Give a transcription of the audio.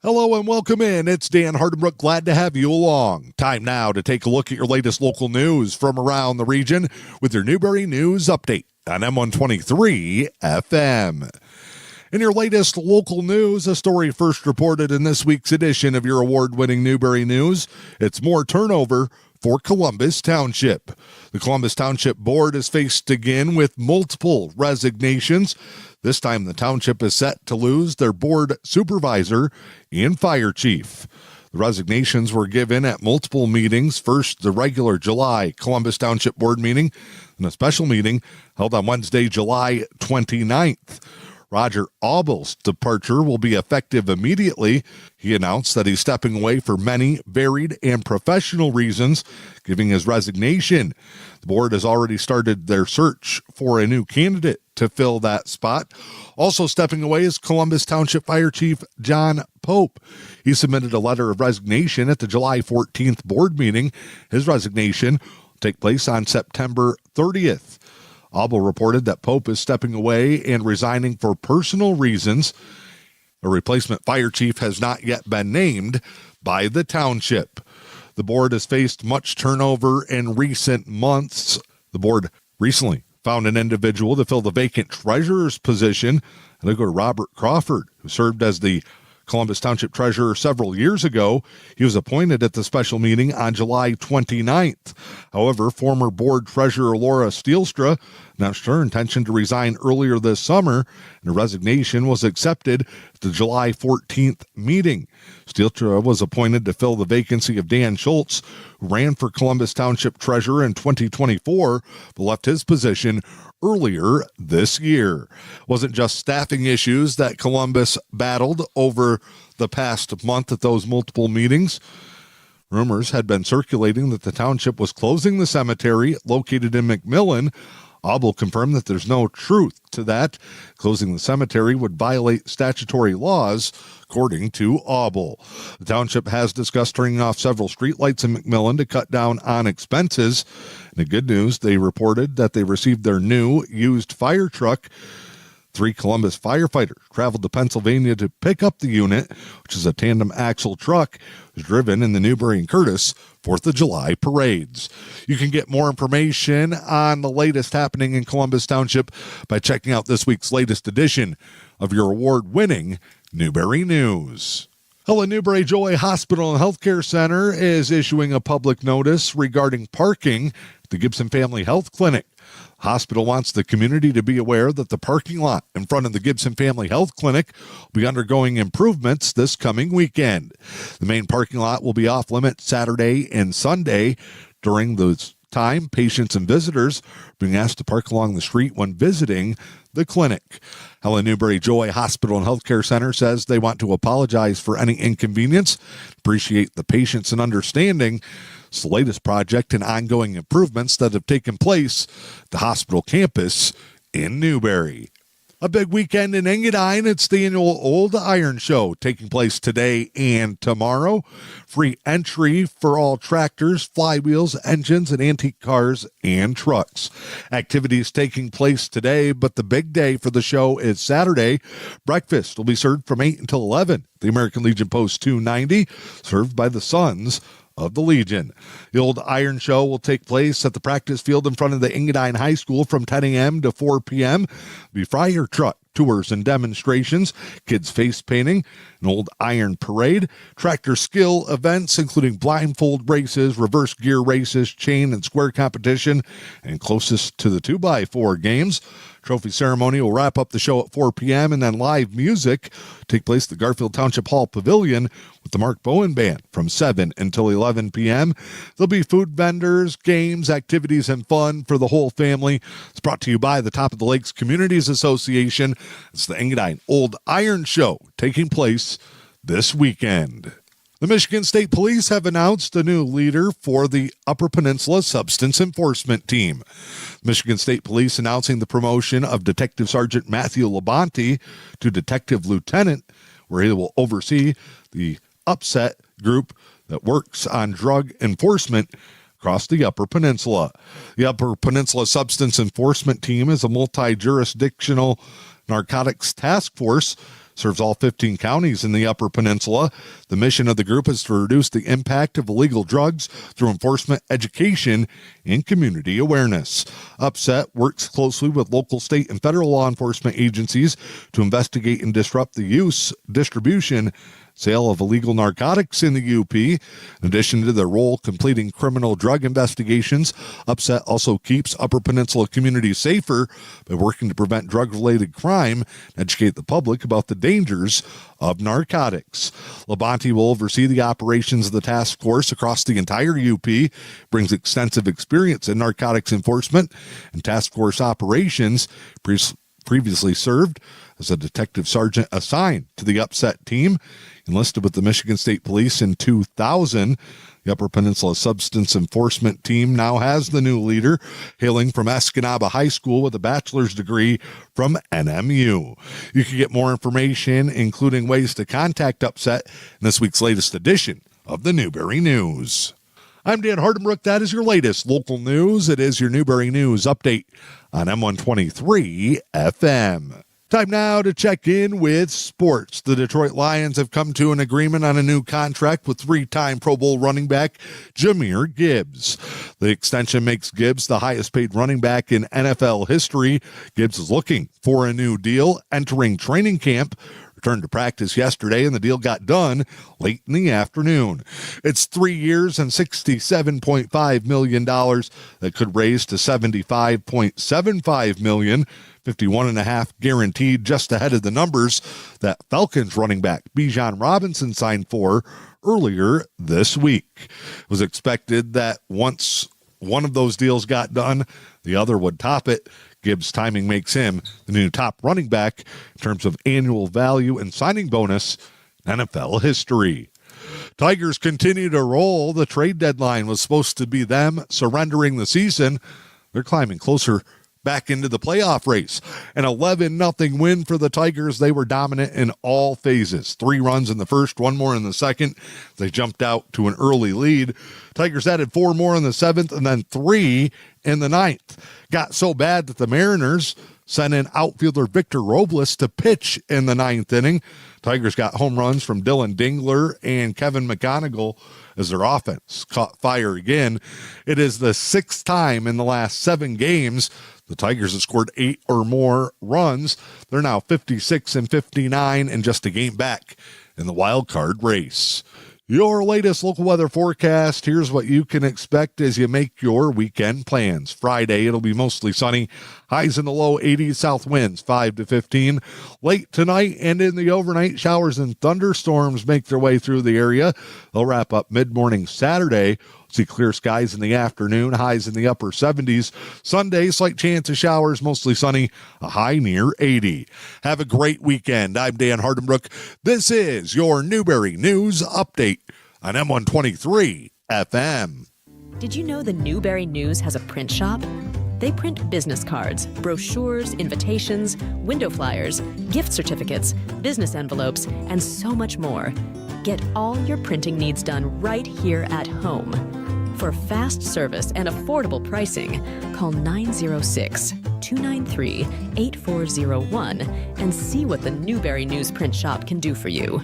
Hello and welcome in. It's Dan Hardenbrook. Glad to have you along. Time now to take a look at your latest local news from around the region with your Newberry News Update on M123 FM. In your latest local news, a story first reported in this week's edition of your award-winning Newberry News. It's more turnover for Columbus Township. The Columbus Township Board is faced again with multiple resignations. This time, the township is set to lose their board supervisor and fire chief. The resignations were given at multiple meetings. First, the regular July Columbus Township Board meeting and a special meeting held on Wednesday, July 29th. Roger Aubel's departure will be effective immediately. He announced that he's stepping away for many varied and professional reasons, giving his resignation. The board has already started their search for a new candidate to fill that spot. Also stepping away is Columbus Township Fire Chief John Pope. He submitted a letter of resignation at the July 14th board meeting. His resignation will take place on September 30th. Aubel reported that Pope is stepping away and resigning for personal reasons. A replacement fire chief has not yet been named by the township. The board has faced much turnover in recent months. The board recently found an individual to fill the vacant treasurer's position, and they go to Robert Crawford, who served as the Columbus Township Treasurer several years ago. He was appointed at the special meeting on July 29th. However, former board treasurer Laura Steelstra announced her intention to resign earlier this summer, and a resignation was accepted at the July 14th meeting. Steelstra was appointed to fill the vacancy of Dan Schultz, who ran for Columbus Township Treasurer in 2024, but left his position earlier this year. It wasn't just staffing issues that Columbus battled over the past month at those multiple meetings. Rumors had been circulating that the township was closing the cemetery located in McMillan. Aubel confirmed that there's no truth to that. Closing the cemetery would violate statutory laws, according to Aubel. The township has discussed turning off several streetlights in McMillan to cut down on expenses. And the good news, they reported that they received their new used fire truck. 3 Columbus firefighters traveled to Pennsylvania to pick up the unit, which is a tandem axle truck. It was driven in the Newberry and Curtis 4th of July parades. You can get more information on the latest happening in Columbus Township by checking out this week's latest edition of your award-winning Newberry News. Helen Newberry Joy Hospital and Healthcare Center is issuing a public notice regarding parking at the Gibson Family Health Clinic. The hospital wants the community to be aware that the parking lot in front of the Gibson Family Health Clinic will be undergoing improvements this coming weekend. The main parking lot will be off limits Saturday and Sunday. During those time, patients and visitors are being asked to park along the street when visiting the clinic. Helen Newberry Joy Hospital and Healthcare Center says they want to apologize for any inconvenience, appreciate the patience and understanding. It's the latest project and ongoing improvements that have taken place at the hospital campus in Newberry. A big weekend in Engadine. It's the annual Old Iron Show taking place today and tomorrow. Free entry for all tractors, flywheels, engines, and antique cars and trucks. Activities taking place today, but the big day for the show is Saturday. Breakfast will be served from 8 until 11. The American Legion Post 290, served by the Sons of the Legion. The Old Iron Show will take place at the practice field in front of the Engadine High School from 10 a.m. to 4 p.m. Be fire truck tours and demonstrations, kids face painting, an old iron parade, tractor skill events including blindfold races, reverse gear races, chain and square competition, and closest to the 2x4 games. Trophy ceremony will wrap up the show at 4 p.m. and then live music take place at the Garfield Township Hall Pavilion with the Mark Bowen Band from 7 until 11 p.m. There'll be food vendors, games, activities, and fun for the whole family. It's brought to you by the Top of the Lakes Communities Association. It's the Engadine Old Iron Show taking place this weekend. The Michigan State Police have announced a new leader for the Upper Peninsula Substance Enforcement Team. Michigan State Police announcing the promotion of Detective Sergeant Matthew Labonte to Detective Lieutenant, where he will oversee the UpSet group that works on drug enforcement across the Upper Peninsula. The Upper Peninsula Substance Enforcement Team is a multi-jurisdictional narcotics task force serves all 15 counties in the Upper Peninsula. The mission of the group is to reduce the impact of illegal drugs through enforcement, education, and community awareness. UpSet works closely with local, state, and federal law enforcement agencies to investigate and disrupt the use, distribution, sale of illegal narcotics in the U.P. In addition to their role completing criminal drug investigations, UpSet also keeps Upper Peninsula communities safer by working to prevent drug-related crime and educate the public about the dangers of narcotics. Labonte will oversee the operations of the task force across the entire U.P., brings extensive experience in narcotics enforcement and task force operations, previously served as a detective sergeant assigned to the UpSet team, enlisted with the Michigan State Police in 2000. The Upper Peninsula Substance Enforcement Team now has the new leader, hailing from Escanaba High School with a bachelor's degree from NMU. You can get more information, including ways to contact UpSet, in this week's latest edition of the Newberry News. I'm Dan Hardenbrook. That is your latest local news. It is your Newberry News update on M123 FM. Time now to check in with sports. The Detroit Lions have come to an agreement on a new contract with three-time Pro Bowl running back Jahmyr Gibbs. The extension makes Gibbs the highest-paid running back in NFL history. Gibbs is looking for a new deal, entering training camp. Returned to practice yesterday, and the deal got done late in the afternoon. It's 3 years and $67.5 million that could raise to $75.75 million. 51.5 guaranteed, just ahead of the numbers that Falcons running back Bijan Robinson signed for earlier this week. It was expected that once one of those deals got done, the other would top it. Gibbs' timing makes him the new top running back in terms of annual value and signing bonus in NFL history. Tigers continue to roll. The trade deadline was supposed to be them surrendering the season. They're climbing closer back into the playoff race. An 11-0 win for the Tigers. They were dominant in all phases. 3 runs in the first, 1 more in the second. They jumped out to an early lead. Tigers added 4 more in the 7th and then 3 in the 9th. Got so bad that the Mariners sent in outfielder Victor Robles to pitch in the 9th inning. Tigers got home runs from Dylan Dingler and Kevin McGonigal as their offense caught fire again. It is the 6th time in the last 7 games the Tigers have scored 8 or more runs. They're now 56-59 and just a game back in the wild card race. Your latest local weather forecast. Here's what you can expect as you make your weekend plans. Friday, it'll be mostly sunny. Highs in the low 80s, south winds 5 to 15. Late tonight and in the overnight, showers and thunderstorms make their way through the area. They'll wrap up mid-morning Saturday. See clear skies in the afternoon, highs in the upper 70s. Sunday, slight chance of showers, mostly sunny, a high near 80. Have a great weekend. I'm Dan Hardenbrook. This is your Newberry News Update on M123 FM. Did you know the Newberry News has a print shop? They print business cards, brochures, invitations, window flyers, gift certificates, business envelopes, and so much more. Get all your printing needs done right here at home. For fast service and affordable pricing, call 906-293-8401 and see what the Newberry News Print Shop can do for you.